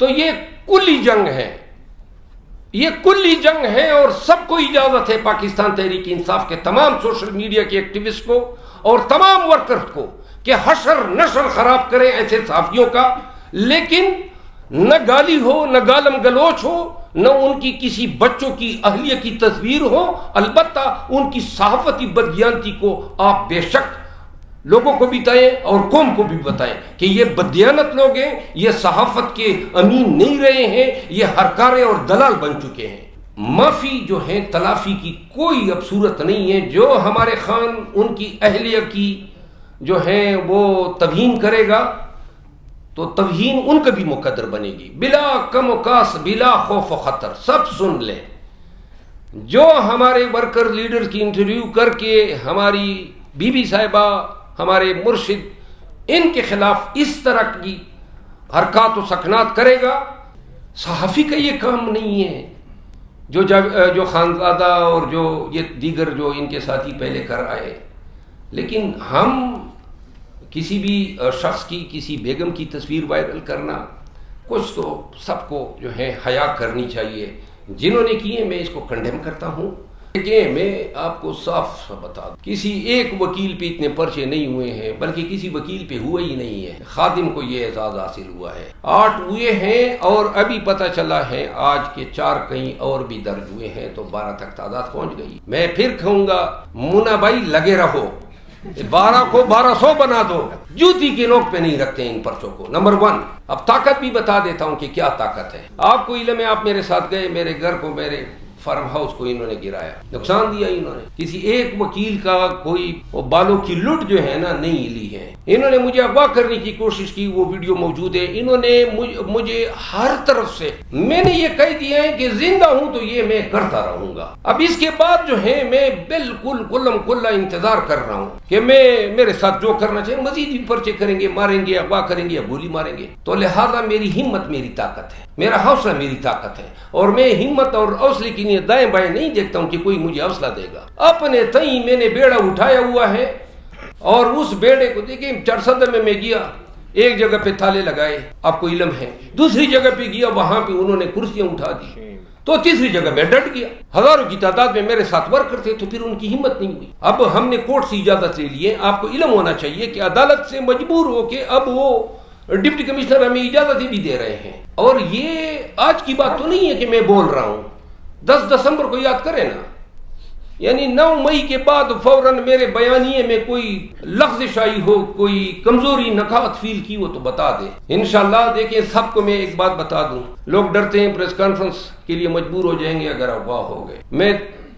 تو یہ کلی جنگ ہے، یہ کلی جنگ ہے، اور سب کو اجازت ہے پاکستان تحریک انصاف کے تمام سوشل میڈیا کے ایکٹیوسٹ کو اور تمام ورکرز کو کہ حشر نشر خراب کریں ایسے صحافیوں کا، لیکن نہ گالی ہو، نہ گالم گلوچ ہو، نہ ان کی کسی بچوں کی اہلیہ کی تصویر ہو، البتہ ان کی صحافتی بددیانتی کو آپ بے شک لوگوں کو بھی بتائیں اور قوم کو بھی بتائیں کہ یہ بددیانت لوگ ہیں، یہ صحافت کے امین نہیں رہے ہیں، یہ ہرکارے اور دلال بن چکے ہیں۔ معافی جو ہے تلافی کی کوئی اب صورت نہیں ہے۔ جو ہمارے خان ان کی اہلیہ کی جو ہے وہ توہین کرے گا تو توہین ان کا بھی مقدر بنے گی، بلا کم و کاس، بلا خوف و خطر۔ سب سن لیں، جو ہمارے ورکر لیڈر کی انٹرویو کر کے ہماری بی بی صاحبہ، ہمارے مرشد، ان کے خلاف اس طرح کی حرکات و سکنات کرے گا، صحافی کا یہ کام نہیں ہے۔ جو خانزادہ اور جو یہ دیگر جو ان کے ساتھی پہلے کر آئے، لیکن ہم کسی بھی شخص کی، کسی بیگم کی تصویر وائرل کرنا، کچھ تو سب کو جو ہے حیا کرنی چاہیے۔ جنہوں نے کیے میں اس کو کنڈیم کرتا ہوں، لیکن میں آپ کو صاف بتا دوں، کسی ایک وکیل پہ اتنے پرچے نہیں ہوئے ہیں، بلکہ کسی وکیل پہ ہوا ہی نہیں ہے۔ خادم کو یہ اعزاز حاصل ہوا ہے، 8 ہوئے ہیں، اور ابھی پتہ چلا ہے آج کے 4 کہیں اور بھی درج ہوئے ہیں، تو 12 تک تعداد پہنچ گئی۔ میں پھر کہوں گا مونا بھائی لگے رہو، 12 کو 1200 بنا دو، جوتی کے نوک پہ نہیں رکھتے ان پرچوں کو۔ نمبر 1، اب طاقت بھی بتا دیتا ہوں کہ کیا طاقت ہے۔ آپ کو علم ہے، آپ میرے ساتھ گئے، میرے گھر کو، میرے فارم ہاؤس کو انہوں نے گرایا، نقصان دیا انہوں نے۔ کسی ایک وکیل کا کوئی بالوں کی لٹ جو ہے نا نہیں لی ہے۔ انہوں نے مجھے اغوا کرنے کی کوشش کی، وہ ویڈیو موجود ہے۔ انہوں نے مجھے ہر طرف سے، میں نے یہ کہہ دیا ہے کہ زندہ ہوں تو یہ میں کرتا رہوں گا۔ اب اس کے بعد جو ہے میں بالکل کلم کلا انتظار کر رہا ہوں کہ میرے ساتھ جو کرنا چاہیے، مزید بھی پرچے کریں گے، ماریں گے، اغوا کریں گے یا گولی ماریں گے۔ تو لہذا میری ہمت میری طاقت ہے، میرا حوصلہ میری طاقت ہے، اور میں ہمت اور حوصلے کی دائیں بائیں نہیں دیکھتا ہوں کہ کوئی مجھے حوصلہ دے گا۔ اپنے تئیں میں نے بیڑا اٹھایا ہوا ہے، اور اس بیڑے کو دیکھیں چرسد میں گیا، ایک جگہ پہ تالے لگائے، آپ کو علم ہے، دوسری جگہ پہ گیا، وہاں پہ انہوں نے کرسیاں اٹھا دی، تو تیسری جگہ میں ڈٹ گیا۔ ہزاروں کی تعداد میں میرے ساتھ ورکر تھے، تو پھر ان کی ہمت نہیں ہوئی۔ اب ہم نے کورٹ سے اجازت لے لی ہے۔ آپ کو علم ہونا چاہیے کہ عدالت سے مجبور ہو کے اب وہ ڈپٹی کمشنر ہمیں اجازتیں بھی دے رہے ہیں، اور یہ آج کی بات تو نہیں ہے کہ میں بول رہا ہوں۔ 10 دسمبر کو یاد کریں نا، یعنی 9 مئی کے بعد فوراً میرے بیانیے میں کوئی لغزش آئی ہو، کوئی کمزوری نکات فیل کی ہو تو بتا دیں انشاءاللہ۔ دیکھیں سب کو میں ایک بات بتا دوں، لوگ ڈرتے ہیں پریس کانفرنس کے لیے مجبور ہو جائیں گے اگر اغوا ہو گئے۔ میں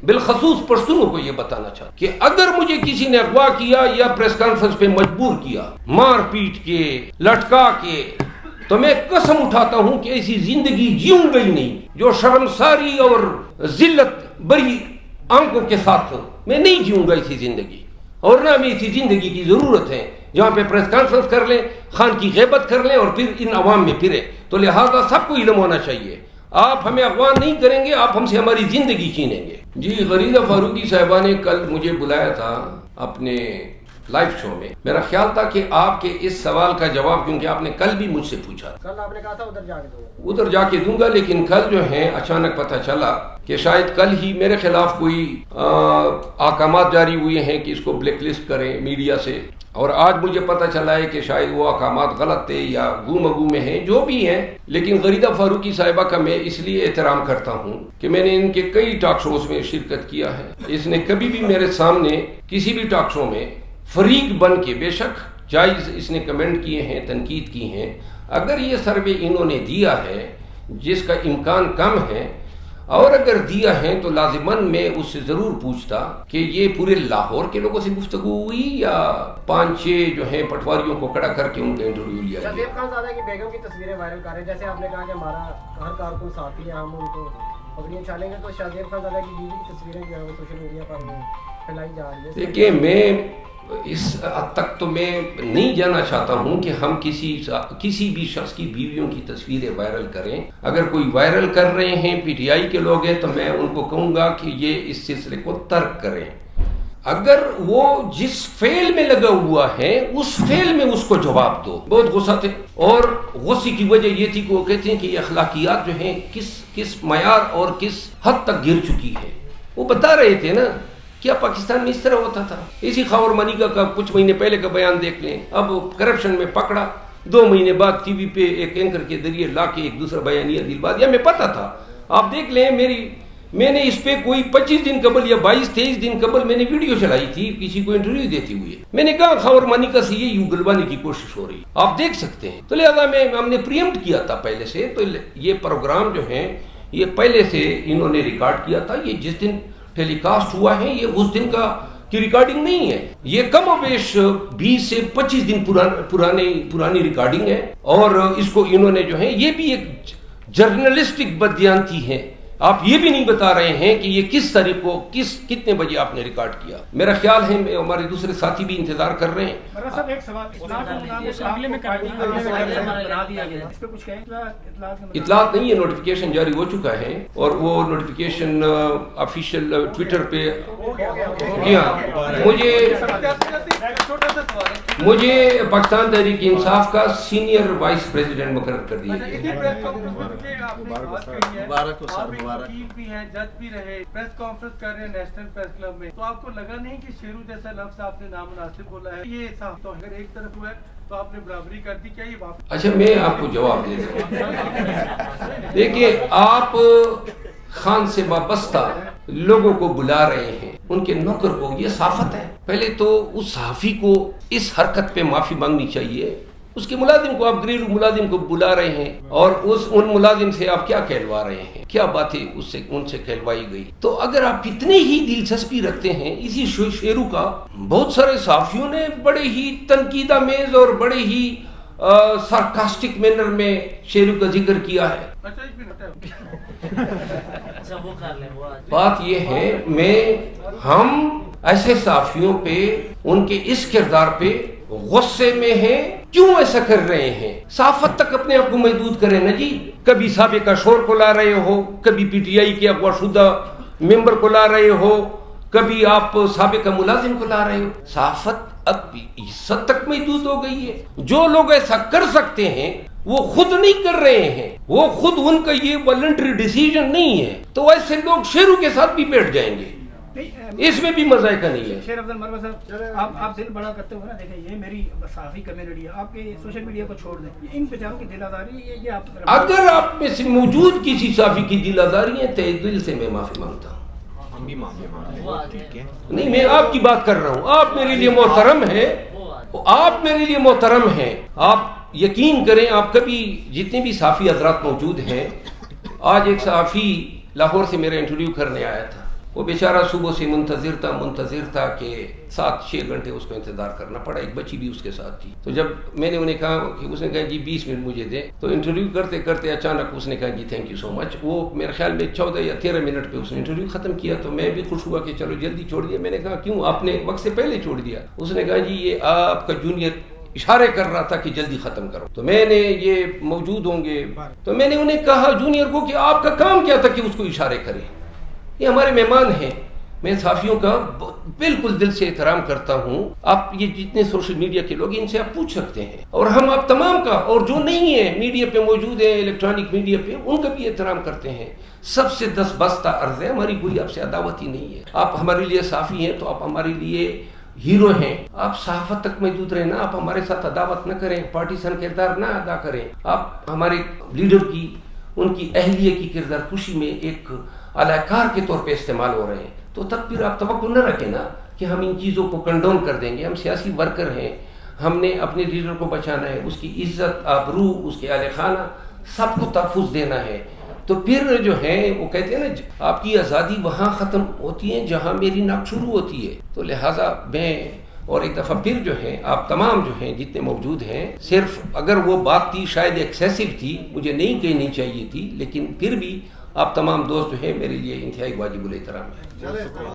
بالخصوص پشتونوں کو یہ بتانا چاہتا کہ اگر مجھے کسی نے اغوا کیا یا پریس کانفرنس پہ مجبور کیا، مار پیٹ کے، لٹکا کے، تو میں قسم اٹھاتا ہوں کہ ایسی زندگی جیوں گا ہی نہیں جو شرمساری اور ذلت بری آنکھوں کے ساتھ میں نہیں جیوں گا ایسی زندگی، اور نہ ہمیں اسی زندگی کی ضرورت ہے جہاں پہ پریس کانفرنس کر لیں، خان کی غیبت کر لیں اور پھر ان عوام میں پھریں۔ تو لہذا سب کو علم ہونا چاہیے، آپ ہمیں اغوا نہیں کریں گے، آپ ہم سے ہماری زندگی چھینیں گے۔ جی غریزہ فاروقی صاحبہ نے کل مجھے بلایا تھا اپنے لائیو شو میں، میرا خیال تھا کہ آپ کے اس سوال کا جواب، کیونکہ آپ نے کل بھی مجھ سے پوچھا، کل آپ نے کہا تھا ادھر جا کے دوں گا، لیکن کل جو ہے اچانک پتہ چلا کہ شاید کل ہی میرے خلاف کوئی احکامات جاری ہوئے ہیں کہ اس کو بلیک لسٹ کریں میڈیا سے، اور آج مجھے پتہ چلا ہے کہ شاید وہ احکامات غلط تھے یا گو مگو میں ہیں، جو بھی ہیں۔ لیکن غریزہ فاروقی صاحبہ کا میں اس لیے احترام کرتا ہوں کہ میں نے ان کے کئی ٹاک شوز میں شرکت کیا ہے، اس نے کبھی بھی میرے سامنے کسی بھی ٹاک شو میں فریق بن کے، بے شک جائز اس نے کمنٹ کیے ہیں، تنقید کی ہیں، اگر یہ سروے انہوں نے دیا ہے جس کا امکان کم ہے، اور اگر دیا ہے تو لازماً میں اس سے ضرور پوچھتا کہ یہ پورے لاہور کے لوگوں سے گفتگو ہوئی یا 5-6 جو ہیں پٹواریوں کو کھڑا کر کے ان کا انٹرویو لیا گیا۔ شادیب خان زادہ کی بیگم کی تصویریں وائرل کر رہے ہیں، جیسے آپ نے کہا کہ ہمارا ہر کارکن ساتھی ہے، ہم ان کو پگڑیاں چھالیں گے، تو شادیب خان زادہ کی بیوی کی تصویریں جو ہے وہ سوشل میڈیا پر پھیلائی جا رہی ہے۔ دیکھیں میں اس حد تک تو میں نہیں جانا چاہتا ہوں کہ ہم کسی بھی شخص کی بیویوں کی تصویریں وائرل کریں۔ اگر کوئی وائرل کر رہے ہیں، پی ٹی آئی کے لوگ ہیں، تو میں ان کو کہوں گا کہ یہ اس سلسلے کو ترک کریں، اگر وہ جس فعل میں لگا ہوا ہے اس فعل میں اس کو جواب دو. بہت غصہ تھے اور غصے کی وجہ یہ تھی کہ وہ کہتے ہیں کہ یہ اخلاقیات جو ہیں کس معیار اور کس حد تک گر چکی ہے. وہ بتا رہے تھے نا کیا پاکستان میں اس طرح ہوتا تھا. اسی خاور منیکا کا کچھ مہینے پہلے کا بیان دیکھ لیں. اب کرپشن میں پکڑا, 2 مہینے بعد ٹی وی پہ ایک اینکر کے ذریعے لا کے ایک دوسرا بیانیہ دلوا دیا. میں پتا تھا, آپ دیکھ لیں, میں نے اس پہ کوئی 25 دن قبل یا 22-23 دن قبل میں نے ویڈیو چلائی تھی کسی کو انٹرویو دیتے ہوئے. میں نے کہا خاور منیکا سے یہ یوں گلوانے کی کوشش ہو رہی, آپ دیکھ سکتے ہیں. تو لہذا ہم نے پریمپٹ کیا تھا پہلے سے. تو یہ پروگرام جو ہیں یہ پہلے سے انہوں نے ریکارڈ کیا تھا. یہ جس دن ٹیلی کاسٹ ہوا ہے یہ اس دن کی ریکارڈنگ نہیں ہے. یہ کم و بیش 20 سے 25 دن پرانی ریکارڈنگ ہے. اور اس کو انہوں نے جو ہے یہ بھی ایک جرنلسٹک بددیانتی ہے. آپ یہ بھی نہیں بتا رہے ہیں کہ یہ کس تاریخ کو کتنے بجے آپ نے ریکارڈ کیا. میرا خیال ہے ہمارے دوسرے ساتھی بھی انتظار کر رہے ہیں. اطلاعات نہیں ہے, نوٹیفیکیشن جاری ہو چکا ہے اور وہ نوٹیفیکیشن آفیشیل ٹویٹر پہ. جی ہاں, مجھے پاکستان تحریک انصاف کا سینئر وائس پریزیڈنٹ مقرر کر دیا گیا. وکیل بھی ہیں, جج بھی رہے, پریس کانفرنس کر رہے ہیں نیشنل پریس کلب میں. تو آپ کو لگا نہیں کہ شیرو جیسا لفظ آپ نے نامناسب بولا ہے؟ یہ صاحب تو اگر ایک طرف ہوا ہے تو آپ نے برابری کر دی, کیا یہ واپس؟ اچھا میں آپ کو جواب دے دوں. دیکھیے, آپ خان سے وابستہ لوگوں کو بلا رہے ہیں, ان کے نوکر کو, یہ صحافت ہے. پہلے تو اس صحافی کو اس حرکت پہ معافی مانگنی چاہیے. اس کے ملازم کو, آپ گھریلو ملازم کو بلا رہے ہیں اور ان ملازم سے آپ کیا کہلوا رہے ہیں, کیا باتیں ان سے کہلوائی گئی. تو اگر آپ اتنی ہی دلچسپی رکھتے ہیں اسی شیرو کا, بہت سارے صحافیوں نے بڑے ہی تنقید آمیز اور بڑے ہی سارکاسٹک مینر میں شیرو کا ذکر کیا ہے. بات یہ ہے, ہم ایسے صحافیوں پہ, ان کے اس کردار پہ غصے میں ہیں. کیوں ایسا کر رہے ہیں؟ صحافت تک اپنے آپ کو محدود کریں نا جی. کبھی سابقہ شور کو لا رہے ہو, کبھی پی ٹی آئی کے اغوا شدہ ممبر کو لا رہے ہو, کبھی آپ سابقہ ملازم کو لا رہے ہو. صحافت اب اس حد تک محدود ہو گئی ہے. جو لوگ ایسا کر سکتے ہیں وہ خود نہیں کر رہے ہیں, وہ خود, ان کا یہ والنٹری ڈیسیژن نہیں ہے. تو ایسے لوگ شیرو کے ساتھ بھی بیٹھ جائیں گے, اس میں بھی مذائقہ نہیں ہے. شیر افضل مروا صاحب, آپ دل بڑا کرتے ہو نا, دیکھیں یہ میری صحافی کمیونٹی ہے, آپ کے سوشل میڈیا کو چھوڑ دیں. ان بیچاروں کی دل آزاری یہ آپ, اگر آپ میں سے موجود کسی صحافی کی دل آزاری ہے تہ دل سے میں معافی مانگتا ہوں. نہیں, میں آپ کی بات کر رہا ہوں. آپ میرے لیے محترم ہیں, آپ یقین کریں. آپ کبھی جتنے بھی صحافی حضرات موجود ہیں, آج ایک صحافی لاہور سے میرا انٹرویو کرنے آیا تھا. وہ بیچارہ صبح سے منتظر تھا کہ 7-6 گھنٹے اس کو انتظار کرنا پڑا. ایک بچی بھی اس کے ساتھ تھی. تو جب میں نے انہیں کہا کہ, اس نے کہا جی 20 منٹ مجھے دیں. تو انٹرویو کرتے کرتے اچانک اس نے کہا جی تھینک یو سو مچ. وہ میرے خیال میں 14 یا 13 منٹ پہ اس نے انٹرویو ختم کیا. تو میں بھی خوش ہوا کہ چلو جلدی چھوڑ دیا. میں نے کہا کیوں, آپ نے وقت سے پہلے چھوڑ دیا. اس نے کہا جی یہ آپ کا جونیئر اشارے کر رہا تھا کہ جلدی ختم کرو. تو میں نے, یہ موجود ہوں گے, تو میں نے انہیں کہا جونیئر کو کہ آپ کا کام کیا تھا کہ اس کو اشارے کریں. یہ ہمارے مہمان ہیں. میں صحافیوں کا بالکل دل سے احترام کرتا ہوں. آپ یہ جتنے سوشل میڈیا کے لوگ, ان سے آپ پوچھ سکتے ہیں. اور ہم آپ تمام کا, اور جو نہیں ہے میڈیا پہ موجود ہیں, الیکٹرانک میڈیا پہ, ان کا بھی احترام کرتے ہیں. سب سے دستبستہ عرض ہے, ہماری کوئی آپ سے عداوت ہی نہیں ہے. آپ ہمارے لیے صحافی ہیں تو آپ ہمارے لیے ہیرو ہیں. آپ صحافت تک محدود رہیں نا, آپ ہمارے ساتھ عداوت نہ کریں, پارٹیسن کردار نہ ادا کریں. آپ ہمارے لیڈر کی, ان کی اہلیہ کی کردار کشی میں ایک اعلی کے طور پہ استعمال ہو رہے ہیں. تو تب پھر آپ توقع نہ رکھیں نا کہ ہم ان چیزوں کو کنڈون کر دیں گے. ہم سیاسی ورکر ہیں, ہم نے اپنے لیڈر کو بچانا ہے, اس کی عزت, آبرو, اس کے اہل خانہ سب کو تحفظ دینا ہے. تو پھر جو ہے وہ کہتے ہیں نا, آپ کی آزادی وہاں ختم ہوتی ہے جہاں میری ناک شروع ہوتی ہے. تو لہٰذا میں, اور ایک دفعہ پھر جو ہے آپ تمام جو ہیں جتنے موجود ہیں, صرف اگر وہ بات تھی شاید ایکسیسو تھی, مجھے نہیں کہنی چاہیے تھی, لیکن پھر بھی آپ تمام دوست جو ہیں میرے لیے انتہائی واجب الاحترام ہیں.